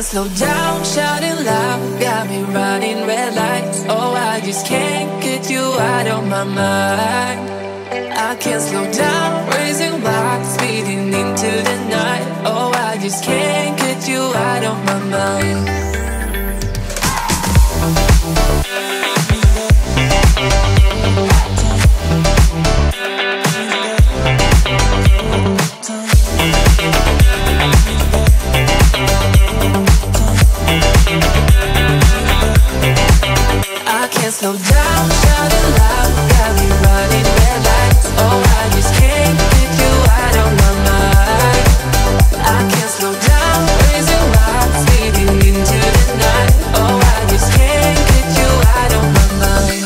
can't slow down, shouting loud, got me running red lights. Oh, I just can't get you out of my mind. I can't slow down, raising rocks, speeding into the night. Oh, I just can't get you out of my mind. I can't slow down, shouting loud, got me running red lights. Oh, I just can't get you out of my mind. I can't slow down, raising rocks, speeding into the night. Oh, I just can't get you out of my mind.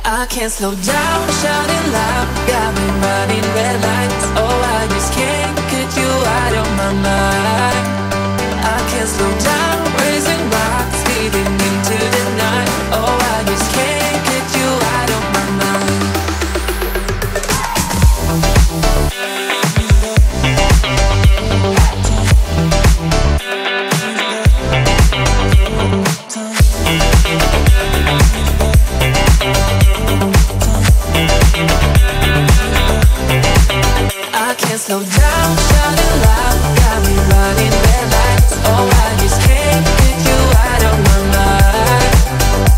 I can't slow down, shouting loud, got me running red lights. Oh, I just can't get you out of my mind. I can't slow down, raising rocks, speeding into the night. Oh, I just can't get you out of my mind. I can't slow down, shouting loud, got me running red lights. Oh, I just can't get you out of my mind.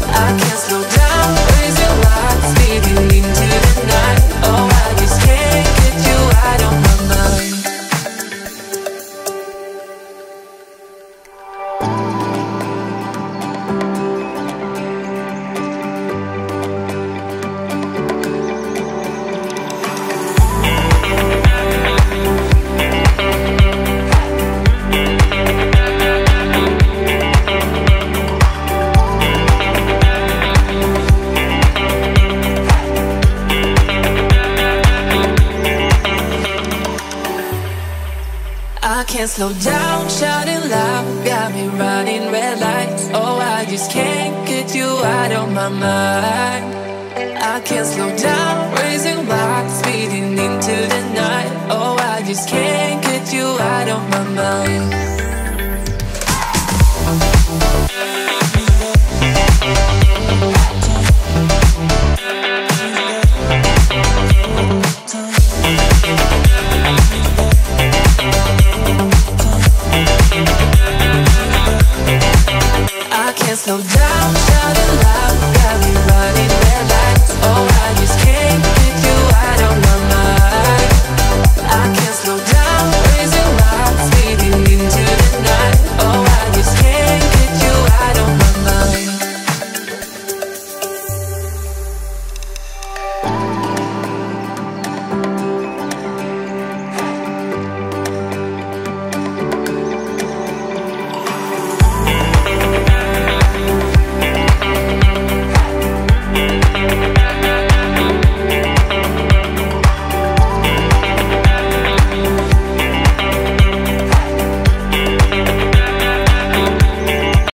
I can't slow down, raising rocks, speeding into the night. Oh, I just can't get you out of my mind. I can't slow down, shouting loud, got me running red lights. Oh, I just can't get you out of my mind. I can't slow down, raising rocks, speeding into the night. Oh, I just can't get you out of my mind. I can't slow down, shouting loud, got me running red lights. Oh,